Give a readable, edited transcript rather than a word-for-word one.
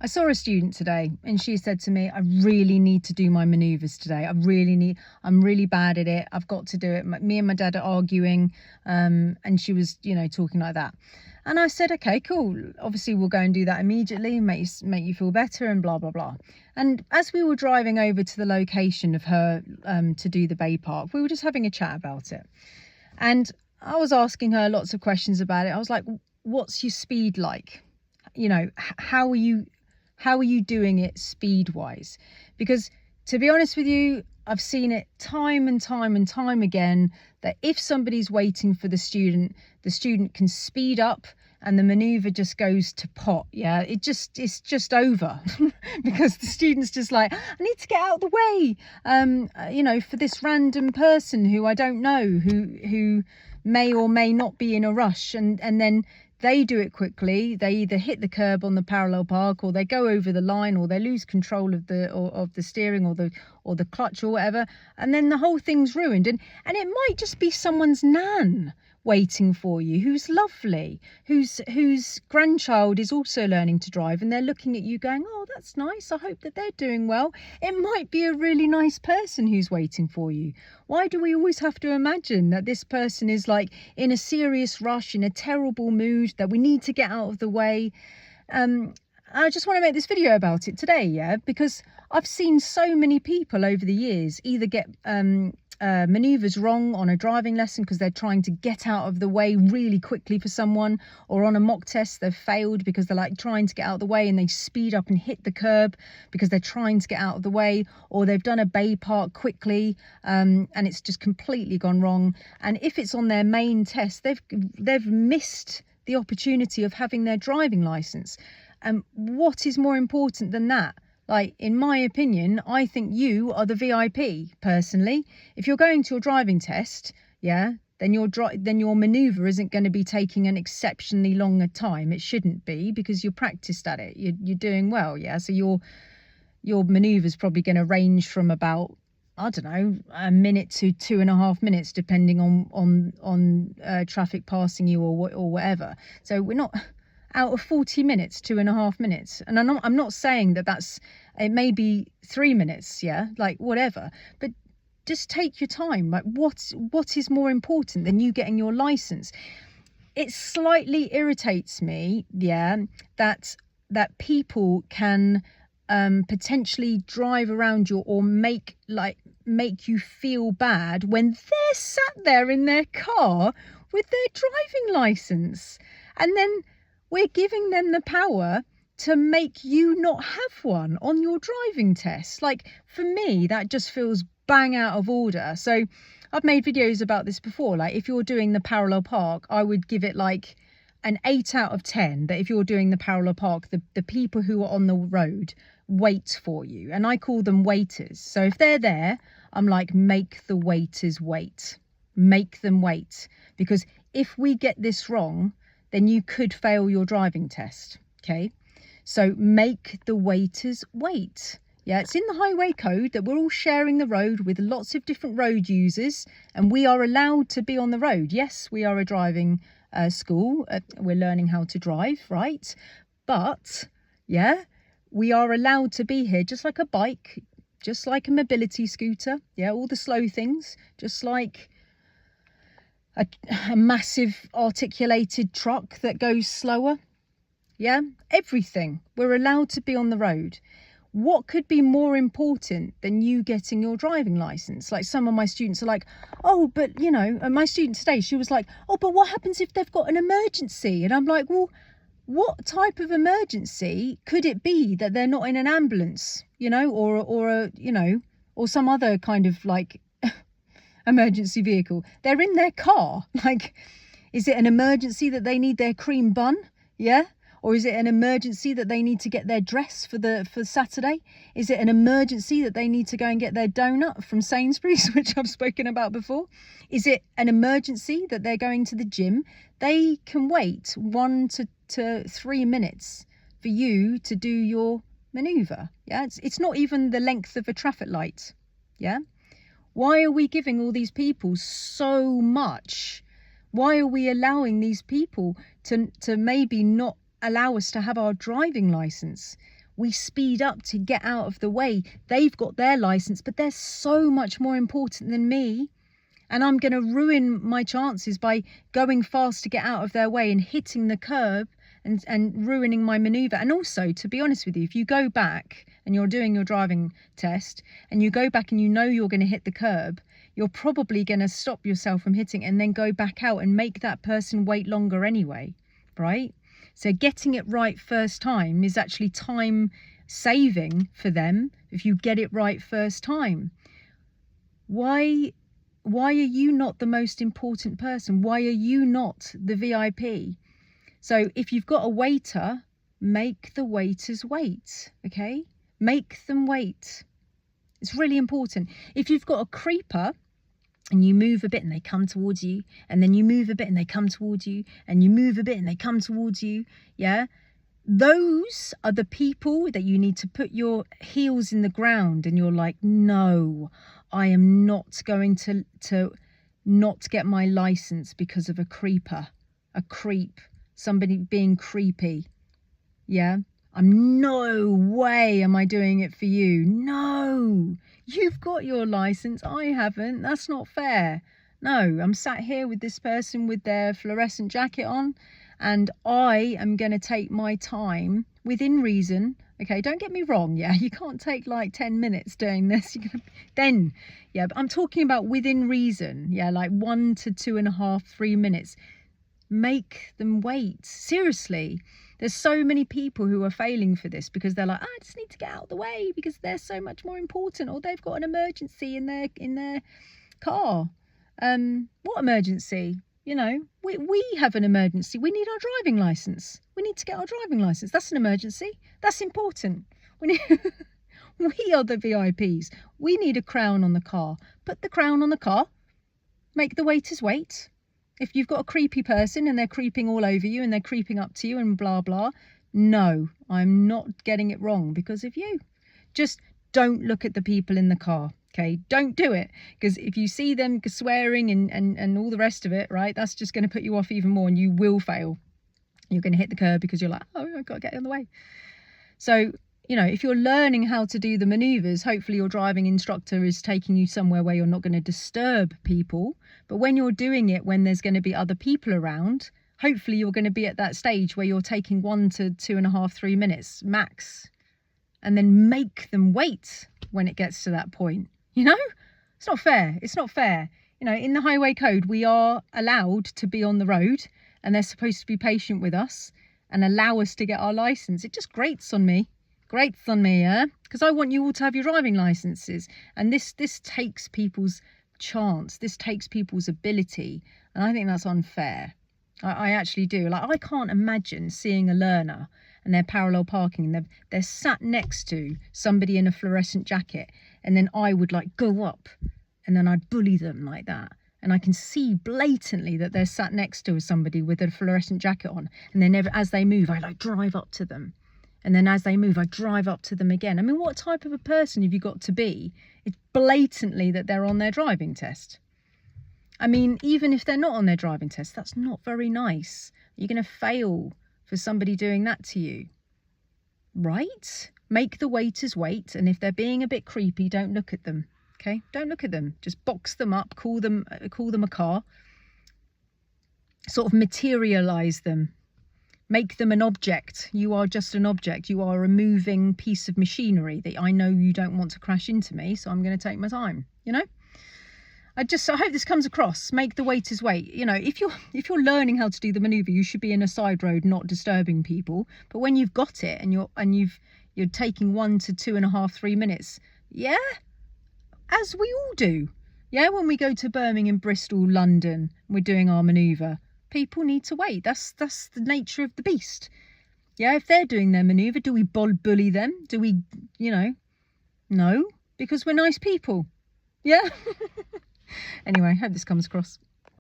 I saw a student today and she said to me, I really need to do my manoeuvres today. I'm really bad at it. I've got to do it. Me and my dad are arguing. And she was, talking like that. And I said, okay, cool. Obviously, we'll go and do that immediately, make you feel better and blah, blah, blah. And as we were driving over to the location of her to do the Bay Park, we were just having a chat about it. And I was asking her lots of questions about it. I was like, what's your speed like? How are you doing it speed wise? Because to be honest with you, I've seen it time and time again that if somebody's waiting for the student can speed up and the maneuver just goes to pot. Yeah, it's just over because the student's just like, I need to get out of the way, for this random person who I don't know, who may or may not be in a rush, and then they do it quickly. They either hit the curb on the parallel park, or they go over the line, or they lose control of the steering or the clutch or whatever, and then the whole thing's ruined. And it might just be someone's nan waiting for you, who's lovely, whose grandchild is also learning to drive, and they're looking at you going, oh, that's nice, I hope that they're doing well. It might be a really nice person who's waiting for you. Why do we always have to imagine that this person is like in a serious rush, in a terrible mood, that we need to get out of the way? I just want to make this video about it today, yeah, because I've seen so many people over the years either get manoeuvres wrong on a driving lesson because they're trying to get out of the way really quickly for someone, or on a mock test they've failed because they're like trying to get out of the way and they speed up and hit the curb because they're trying to get out of the way, or they've done a bay park quickly and it's just completely gone wrong. And if it's on their main test, they've missed the opportunity of having their driving license. And what is more important than that? Like, in my opinion, I think you are the VIP, personally. If you're going to your driving test, yeah, then your manoeuvre isn't going to be taking an exceptionally longer time. It shouldn't be, because you're practiced at it. You're doing well, yeah. So your manoeuvre is probably going to range from about, I don't know, a minute to 2.5 minutes, depending on traffic passing you or whatever. So we're not out of 40 minutes, 2.5 minutes. And I'm not saying it may be 3 minutes, yeah, like whatever, but just take your time. Like, what is more important than you getting your license? It slightly irritates me, yeah, that people can potentially drive around you or make you feel bad when they're sat there in their car with their driving license, and then we're giving them the power to make you not have one on your driving test. Like, for me, that just feels bang out of order. So I've made videos about this before. Like, if you're doing the parallel park, I would give it like an 8 out of 10, that if you're doing the parallel park, the people who are on the road wait for you. And I call them waiters. So if they're there, I'm like, make the waiters wait. Make them wait. Because if we get this wrong, then you could fail your driving test, okay? So make the waiters wait. Yeah, it's in the highway code that we're all sharing the road with lots of different road users, and we are allowed to be on the road. Yes, we are a driving school. We're learning how to drive, right? But, yeah, we are allowed to be here just like a bike, just like a mobility scooter. Yeah, all the slow things, just like a massive articulated truck that goes slower. Yeah, everything. We're allowed to be on the road. What could be more important than you getting your driving license? Like, some of my students are like, oh, but my student today, she was like, oh, but what happens if they've got an emergency? And I'm like, well, what type of emergency could it be that they're not in an ambulance, or some other kind of like emergency vehicle? They're in their car. Like, is it an emergency that they need their cream bun? Yeah. Or is it an emergency that they need to get their dress for Saturday? Is it an emergency that they need to go and get their donut from Sainsbury's, which I've spoken about before? Is it an emergency that they're going to the gym? They can wait 1 to 3 minutes for you to do your manoeuvre. Yeah, it's not even the length of a traffic light. Yeah. Why are we giving all these people so much? Why are we allowing these people to maybe not allow us to have our driving license? we speed up to get out of the way. They've got their license, but they're so much more important than me. And I'm going to ruin my chances by going fast to get out of their way and hitting the curb and ruining my maneuver. And also, to be honest with you, if you go back and you're doing your driving test and you go back and you know you're going to hit the curb, you're probably going to stop yourself from hitting and then go back out and make that person wait longer anyway, right? So getting it right first time is actually time saving for them if you get it right first time. Why are you not the most important person? Why are you not the VIP? So if you've got a waiter, make the waiters wait, okay? Make them wait. It's really important. If you've got a creeper and you move a bit and they come towards you, and then you move a bit and they come towards you, and you move a bit and they come towards you, yeah? Those are the people that you need to put your heels in the ground and you're like, no, I am not going to not get my license because of a creeper, a creep, somebody being creepy. Yeah, no way am I doing it for you. No, you've got your license, I haven't. That's not fair. No, I'm sat here with this person with their fluorescent jacket on, and I am going to take my time within reason. Okay, don't get me wrong. Yeah, you can't take like 10 minutes doing this. You're gonna, then, yeah, but I'm talking about within reason. Yeah, like 1 to 2.5, 3 minutes. Make them wait. Seriously, there's so many people who are failing for this because they're like, I just need to get out of the way because they're so much more important, or they've got an emergency in their car. What emergency? You know, we have an emergency. We need our driving license. We need to get our driving license. That's an emergency. That's important. We are the VIPs. We need a crown on the car. Put the crown on the car. Make the waiters wait. If you've got a creepy person and they're creeping all over you and they're creeping up to you and blah, blah, no, I'm not getting it wrong because of you. Just don't look at the people in the car. Okay, don't do it, because if you see them swearing and all the rest of it, right, that's just going to put you off even more and you will fail. You're going to hit the curb because you're like, oh, I've got to get in the way. So, you know, if you're learning how to do the maneuvers, hopefully your driving instructor is taking you somewhere where you're not going to disturb people. But when you're doing it, when there's going to be other people around, hopefully you're going to be at that stage where you're taking 1 to 2.5, 3 minutes max, and then make them wait when it gets to that point. You know, it's not fair. It's not fair. You know, in the highway code, we are allowed to be on the road and they're supposed to be patient with us and allow us to get our license. It just grates on me. Grates on me, yeah? Because I want you all to have your driving licenses. And this takes people's chance. This takes people's ability. And I think that's unfair. I actually do. Like, I can't imagine seeing a learner and they're parallel parking and they're sat next to somebody in a fluorescent jacket, and then I would like go up and then I'd bully them like that, and I can see blatantly that they're sat next to somebody with a fluorescent jacket on, and then as they move I like drive up to them, and then as they move I drive up to them again. I mean, what type of a person have you got to be? It's blatantly that they're on their driving test. I mean, even if they're not on their driving test, that's not very nice. You're going to fail for somebody doing that to you, right? Make the waiters wait, and if they're being a bit creepy, don't look at them. Okay, don't look at them. Just box them up, call them a car, sort of materialize them, make them an object. You are just an object. You are a moving piece of machinery that I know you don't want to crash into me, so I'm going to take my time. You know, I hope this comes across. Make the waiters wait. You know, if you're learning how to do the maneuver, you should be in a side road, not disturbing people. But when you've got it and you're taking 1 to 2.5, 3 minutes, yeah, as we all do. Yeah, when we go to Birmingham, Bristol, London, we're doing our maneuver. People need to wait. That's the nature of the beast. Yeah, if they're doing their maneuver, do we bully them? Do we, you know? No, because we're nice people. Yeah. Anyway, hope this comes across.